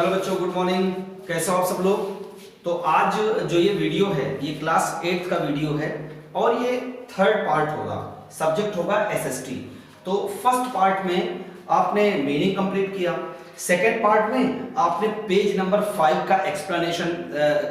Hello बच्चों, good morning. कैसे हो आप सब लोग? तो आज जो ये वीडियो है ये क्लास 8th का वीडियो है और ये थर्ड पार्ट होगा। सब्जेक्ट होगा एसएसटी। तो फर्स्ट पार्ट में आपने मीनिंग कंप्लीट किया, सेकेंड पार्ट में आपने पेज नंबर 5 का एक्सप्लेनेशन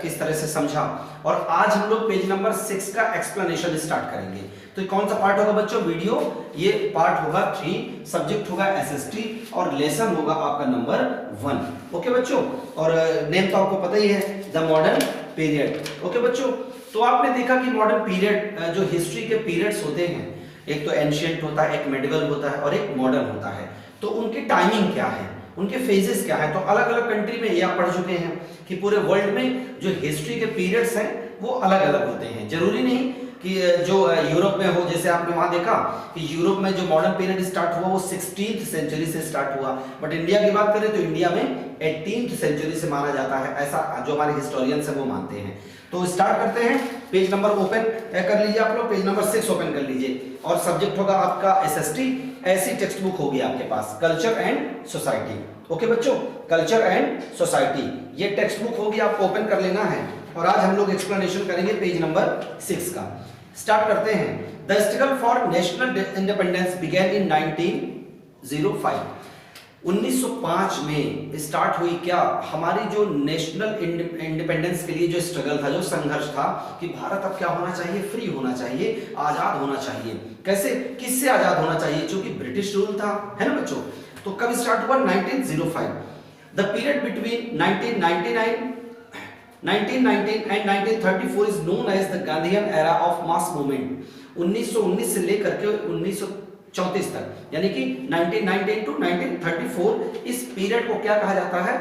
किस तरह से समझा, और आज हम लोग पेज नंबर 6 का एक्सप्लेनेशन स्टार्ट करेंगे। तो कौन सा पार्ट होगा बच्चों? वीडियो ये पार्ट होगा 3, सब्जेक्ट होगा एसएसटी और लेसन होगा आपका नंबर 1। ओके बच्चों, और नेम तो आपको पता ही है, द मॉडर्न पीरियड। ओके बच्चों, तो आपने देखा कि मॉडर्न पीरियड जो हिस्ट्री के पीरियड्स होते हैं, एक तो एंशिएंट होता है, एक मेडिवल होता है और एक मॉडर्न होता है। तो उनकी टाइमिंग क्या है, उनके फेजेस क्या है? तो अलग अलग कंट्री में ये आप पढ़ चुके हैं कि पूरे वर्ल्ड में जो हिस्ट्री के पीरियड्स हैं वो अलग अलग होते हैं। जरूरी नहीं कि जो यूरोप में हो, जैसे आपने वहां देखा कि यूरोप में जो मॉडर्न पीरियड स्टार्ट हुआ वो 16th सेंचुरी से स्टार्ट हुआ, बट इंडिया की बात करें तो इंडिया में 18th सेंचुरी से माना जाता है, ऐसा जो हमारे हिस्टोरियंस हैं वो मानते हैं। तो स्टार्ट करते हैं। पेज नंबर ओपन कर लीजिए आप लोग, पेज नंबर 6 ओपन कर लीजिए और सब्जेक्ट होगा आपका एसएसटी। ऐसी टेक्स्ट बुक होगी आपके पास, कल्चर एंड सोसाइटी। ओके बच्चों, कल्चर एंड सोसाइटी ये टेक्स्ट बुक होगी, आपको ओपन कर लेना है और आज हम लोग एक्सप्लेनेशन करेंगे पेज नंबर 6 का। स्टार्ट करते हैं। The struggle for national independence begin in 1905। 1905 में स्टार्ट हुई क्या हमारी जो नेशनल इंडिपेंडेंस के लिए जो स्ट्रगल था, जो संघर्ष था कि भारत अब क्या होना चाहिए, फ्री होना चाहिए, आजाद होना चाहिए। कैसे, किससे आजाद होना चाहिए? क्योंकि ब्रिटिश रूल था, है ना बच्चों। तो कब स्टार्ट हुआ? 1905। The period between 1919 and 1934 is known as the Gandhian era of mass movement। 1919 से लेकर के 1934 तक, यानी कि 1919 to 1934, इस पीरियड को क्या कहा जाता है?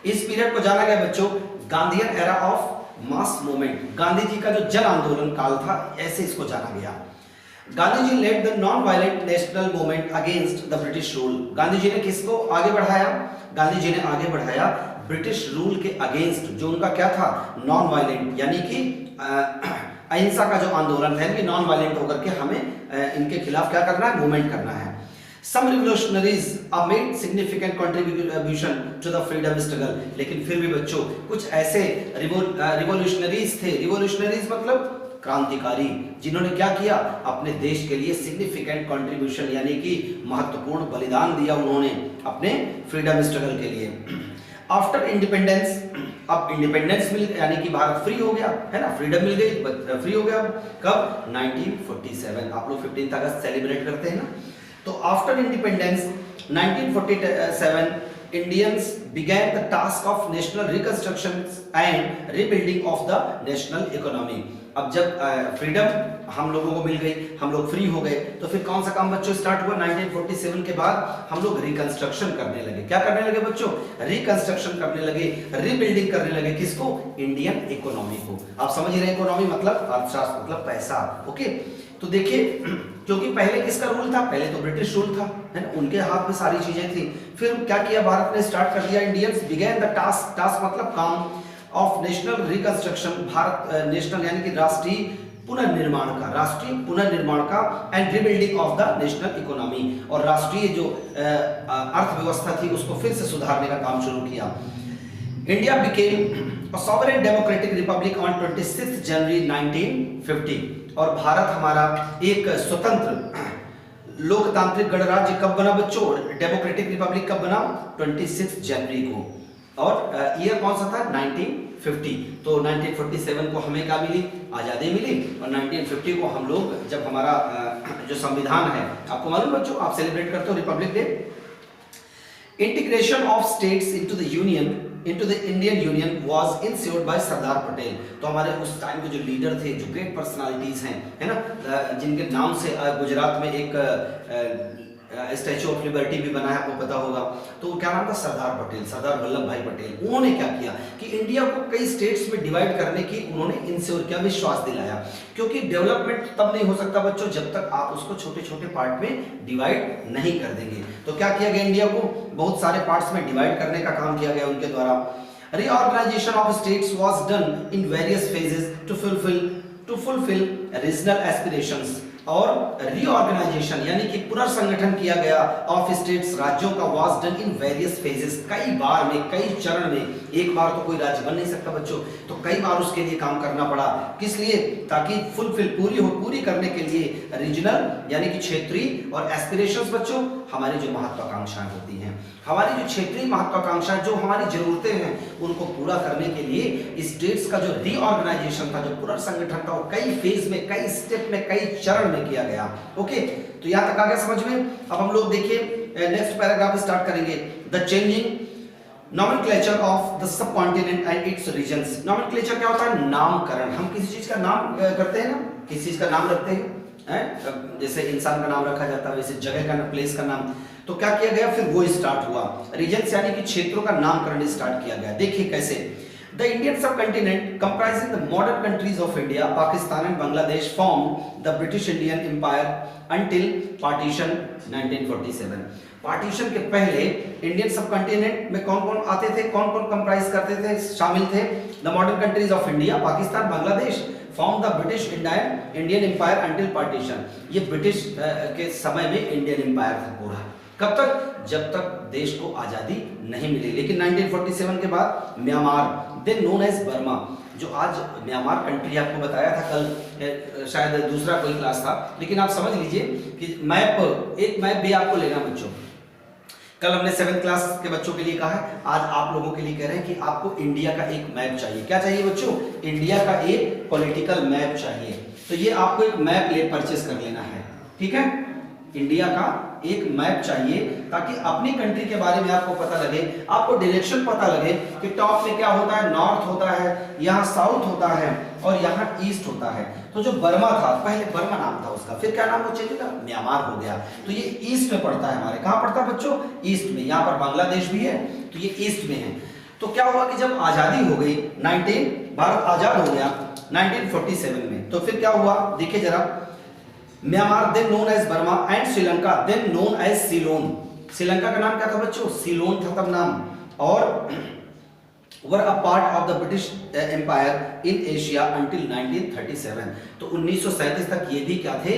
इस पीरियड को जाना गया बच्चों Gandhian era of mass movement. Gandhi ji का जो जन आंदोलन काल था, ऐसे इसको जाना गया। Gandhi ji led the non violent national movement against the British rule. Gandhi ji ने किसको आगे बढ़ाया? गांधी जी ने आगे बढ़ाया ब्रिटिश रूल के अगेंस्ट, जो उनका क्या था, नॉन वायलेंट, यानी कि अहिंसा का जो आंदोलन था, यानी नॉन वायलेंट होकर के हमें इनके खिलाफ क्या करना है, मूवमेंट करना है। Some revolutionaries have made significant contribution to the freedom struggle। लेकिन फिर भी बच्चों कुछ ऐसे रिवोल्यूशनरीज थे, रिवोल्यूशनरीज मतलब क्रांतिकारी, जिन्होंने क्या किया, अपने देश के लिए सिग्निफिकेंट कंट्रीब्यूशन यानी कि महत्वपूर्ण बलिदान दिया उन्होंने अपने फ्रीडम स्ट्रगल के लिए। आफ्टर इंडिपेंडेंस, अब इंडिपेंडेंस मिल, यानी कि भारत फ्री हो गया, है ना, फ्रीडम मिल गई, फ्री हो गया। कब? 1947। आप लोग 15 अगस्त सेलिब्रेट करते हैं ना। तो after independence 1947 Indians began the task of national reconstruction and rebuilding of the national economy। अब जब फ्रीडम हम लोगों को मिल गई, हम लोग फ्री हो गए, तो फिर कौन सा काम बच्चों स्टार्ट हुआ? 1947 के बाद हम लोग रिकंस्ट्रक्शन करने लगे। क्या करने लगे बच्चों? रिकंस्ट्रक्शन करने लगे, रीबिल्डिंग करने लगे। किसको? इंडियन इकोनॉमी को। आप समझ रहे हैं, इकोनॉमी मतलब अर्थशास्त्र, मतलब पैसा। ओके, तो देखिए, क्योंकि पहले किसका रूल था? पहले तो ब्रिटिश रूल था, है ना, उनके हाथ में सारी चीजें थी। फिर क्या किया भारत ने? स्टार्ट कर दिया, Indians began the task, task मतलब काम, of national reconstruction, Bharat national यानी कि राष्ट्रीय पुनर्निर्माण का, राष्ट्रीय पुनर्निर्माण का, and rebuilding of the national economy, और राष्ट्रीय जो अर्थव्यवस्था थी उसको फिर से सुधारने का काम शुरू किया। India became a sovereign democratic Republic on 26 जनवरी 1950। और भारत हमारा एक स्वतंत्र लोकतांत्रिक गणराज्य कब बना बच्चों? डेमोक्रेटिक रिपब्लिक कब बना? 26 जनवरी को। और ईयर कौन सा था? 1950। तो 1947 को हमें क्या मिली? आजादी मिली, और 1950 को हम लोग, जब हमारा जो संविधान है, आपको मालूम बच्चों, आप सेलिब्रेट करते हो Republic day. Integration of states into the union, into the Indian Union was ensured by Sardar Patel. तो हमारे उस टाइम के जो लीडर थे, जो ग्रेट पर्सनालिटीज हैं, है ना, जिनके नाम से गुजरात में एक स्टैचू ऑफ लिबर्टी भी बना है, आपको पता होगा। तो क्या नाम था? सरदार पटेल, सरदार वल्लभ भाई पटेल। उन्होंने क्या किया कि इंडिया को कई स्टेट्स में डिवाइड करने की उन्होंने इंश्योर किया, विश्वास दिलाया। क्योंकि डेवलपमेंट तब नहीं हो सकता बच्चों जब तक आप उसको छोटे छोटे पार्ट में डिवाइड नहीं कर देंगे। तो क्या किया गया? इंडिया को बहुत सारे पार्ट्स में डिवाइड करने का काम किया गया उनके द्वारा। Reorganization of states was done in various phases to fulfill regional aspirations। और रीऑर्गेनाइजेशन यानी कि पुनर्संगठन किया गया ऑफ स्टेट्स, राज्यों का was done in various phases, कई बार में, कई चरण में। एक बार तो कोई राज्य बन नहीं सकता बच्चों, तो कई बार उसके लिए काम करना पड़ा। किस लिए? ताकि फुलफिल पूरी करने के लिए रीजनल यानी कि क्षेत्रीय और एस्पिरेशंस बच्चों, हमारी जो महत्वाकांक्षाएं होती हैं, हमारी जो क्षेत्रीय महत्वाकांक्षाएं, जो हमारी जरूरतें हैं, उनको पूरा करने के लिए स्टेट्स का जो रीऑर्गेनाइजेशन था, जो पुनर्संगठन था, वो कई फेज में, कई स्टेप में, कई चरण में किया गया। ओके, तो यहां तक आ गया समझ में। अब हम लोग देखिए नेक्स्ट पैराग्राफ स्टार्ट करेंगे। The changing nomenclature of the subcontinent and its regions. Nomenclature क्या होता है? नामकरण। हम किसी चीज का नाम करते हैं ना, किसी चीज का नाम रखते हैं, जैसे इंसान का नाम रखा जाता है, वैसे जगह का, प्लेस का नाम। तो क्या किया गया? फिर वो स्टार्ट हुआ, रीजन्स यानी कि क्षेत्रों का नामकरण स्टार्ट किया गया। देखिए कैसे। The Indian subcontinent, comprising the modern countries of India, Pakistan and Bangladesh, formed the British Indian Empire until partition 1947. Partition के पहले इंडियन सबकॉन्टिनेंट में कौन कौन आते थे, कौन कौन कंप्राइज करते थे, शामिल थे? The modern countries of India, Pakistan, Bangladesh form the British Indian empire until partition. ये ब्रिटिश के समय में इंडियन एम्पायर था पूरा। कब तक? जब तक देश को आजादी नहीं मिली। लेकिन 1947 के बाद Myanmar, then known as Burma, जो आज म्यांमार कंट्री, आपको बताया था कल, शायद दूसरा कोई क्लास था, लेकिन आप समझ लीजिए कि मैप, एक मैप भी आपको लेना बच्चों। कल हमने 7th क्लास के बच्चों के लिए कहा है, आज आप लोगों के लिए कह रहे हैं कि आपको इंडिया का एक मैप चाहिए। क्या चाहिए बच्चों? इंडिया का एक पॉलिटिकल मैप चाहिए। तो ये आपको एक मैप ले परचेस कर लेना है, ठीक है? इंडिया का एक मैप चाहिए ताकि अपनी कंट्री के बारे में आपको पता लगे, आपको डायरेक्शन पता लगे कि टॉप में क्या होता है, नॉर्थ होता है, यहाँ साउथ होता है और यहाँ ईस्ट होता है। तो जो बर्मा था, पहले बर्मा नाम था उसका, फिर क्या नाम हो चेंज हुआ? म्यांमार हो गया। तो ये ईस्ट में पड़ता है हमारे। कहाँ पड़ता है बच्चों? ईस्ट में। यहाँ पर बांग्लादेश भी है, तो ये ईस्ट में है। तो क्या हुआ कि जब आजादी हो गई, भारत आजाद हो गया 1947 में, तो फिर क्या हुआ देखिए जरा। Myanmar, then known as Burma, and Sri Lanka, then known as Ceylon. Sri Lanka का नाम क्या था बच्चों? सीलोन था तब नाम। और were a part of the British empire in Asia until 1937। तो 1937 तक ये भी क्या थे?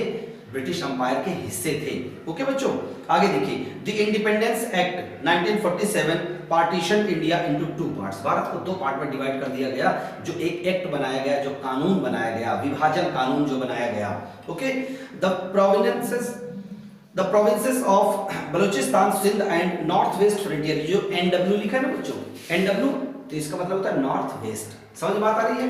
ब्रिटिश एम्पायर के हिस्से थे। ओके बच्चों, आगे देखिए। The independence act 1947 partition India into 2 parts. Bharat को 2 पार्ट में डिवाइड कर दिया गया। जो एक एक्ट बनाया गया, जो कानून बनाया गया, विभाजन कानून जो बनाया गया। Okay, the provinces of Baluchistan, Sindh and north west frontier. जो NW लिखा है ना बच्चों, NW, तो इसका मतलब होता है नॉर्थ वेस्ट। समझ बात आ रही है?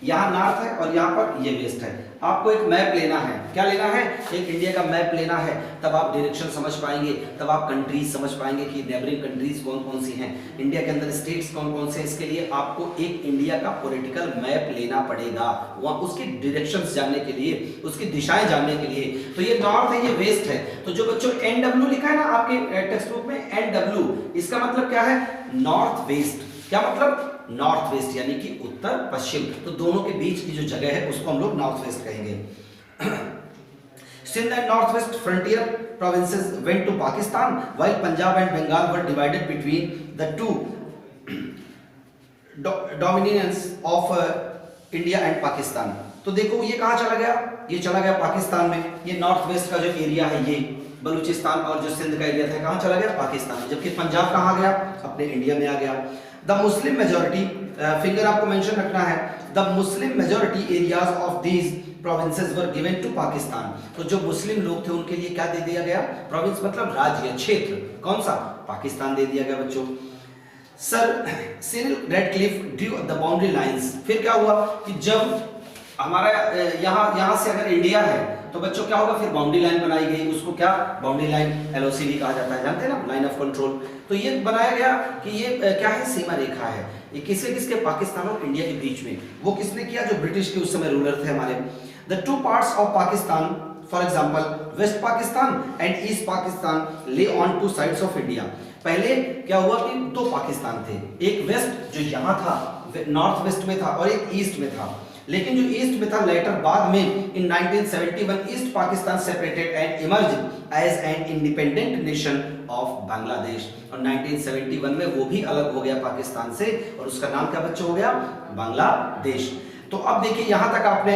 यहाँ नॉर्थ है और यहाँ पर ये वेस्ट है। आपको एक मैप लेना है। क्या लेना है? एक इंडिया का मैप लेना है, तब आप डायरेक्शन समझ पाएंगे, तब आप कंट्रीज समझ पाएंगे कि नेबरिंग कंट्रीज कौन कौन सी हैं, इंडिया के अंदर स्टेट्स कौन कौन से हैं। इसके लिए आपको एक इंडिया का पॉलिटिकल मैप लेना पड़ेगा, वहाँ उसकी डायरेक्शंस जानने के लिए, उसकी दिशाएं जानने के लिए। तो ये नॉर्थ है, ये वेस्ट है। तो जो बच्चों NW लिखा है ना आपके टेक्स्ट बुक में, NW, इसका मतलब क्या है? North west. क्या मतलब? नॉर्थ वेस्ट यानी कि उत्तर पश्चिम। तो दोनों के बीच की जो जगह है उसको हम लोग नॉर्थ वेस्ट कहेंगे। Sindh and north west frontier provinces went to Pakistan, while Punjab and Bengal were divided between the two dominions of India and Pakistan. तो देखो ये कहाँ चला गया? ये चला गया पाकिस्तान में। ये नॉर्थ वेस्ट का जो एरिया है, ये बलूचिस्तान और जो सिंध का एरिया था, कहाँ चला गया? पाकिस्तान में। जबकि पंजाब कहाँ गया? अपने इंडिया में आ गया। द मुस्लिम मेजोरिटी, फिंगर आपको मेंशन रखना है, the Muslim majority areas of these provinces were given to Pakistan. तो जो मुस्लिम लोग थे उनके लिए क्या दे दिया गया? प्रोविंस मतलब राज्य, क्षेत्र। कौन सा? पाकिस्तान दे दिया गया बच्चों। Sir Cyril Radcliffe drew the boundary lines. फिर क्या हुआ कि जब हमारा यहाँ से अगर इंडिया है तो बच्चों क्या होगा? फिर बाउंड्री लाइन बनाई गई। उसको क्या? बाउंड्री लाइन, LOC भी कहा जाता है, जानते हैं ना, लाइन ऑफ कंट्रोल। तो ये बनाया गया कि ये क्या है? सीमा रेखा है। ये किसके? पाकिस्तान और इंडिया के बीच में। वो किसने किया? जो ब्रिटिश के उस समय रूलर थे हमारे। The 2 parts of Pakistan, for example west Pakistan and east Pakistan, lay on 2 sides of India. पहले क्या हुआ कि 2 पाकिस्तान थे, एक वेस्ट जो यहाँ था, नॉर्थ वेस्ट में था, और एक ईस्ट में था। लेकिन जो ईस्ट में था लेटर बाद में in 1971 east Pakistan separated and emerged as an independent nation of Bangladesh. और 1971 में वो भी अलग हो गया पाकिस्तान से, और उसका नाम क्या बच्चों हो गया? बांग्लादेश। तो अब देखिए यहां तक आपने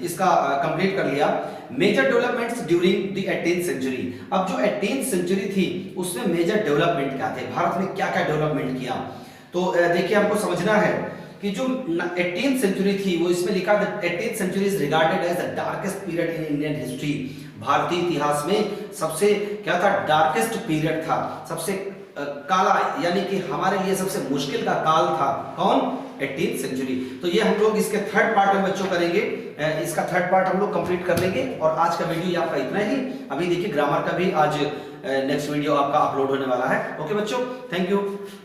इसका कंप्लीट कर लिया। Major developments during the 18th century. अब जो 18th सेंचुरी थी उसमें मेजर डेवलपमेंट क्या थे, भारत ने क्या क्या डेवलपमेंट किया। तो देखिए हमको समझना है कि जो 18th सेंचुरी थी वो इसमें लिखा था 18th century is regarded as the darkest period in Indian history. भारतीय इतिहास में सबसे क्या था, डार्केस्ट पीरियड था, सबसे काला, यानी कि हमारे लिए सबसे मुश्किल का काल था। कौन? 18th century. तो ये हम लोग इसके थर्ड पार्ट में बच्चों करेंगे, इसका थर्ड पार्ट हम लोग कंप्लीट कर लेंगे। और आज का वीडियो आपका इतना ही। अभी देखिए ग्रामर का भी आज नेक्स्ट वीडियो आपका अपलोड होने वाला है। ओके बच्चों, थैंक यू।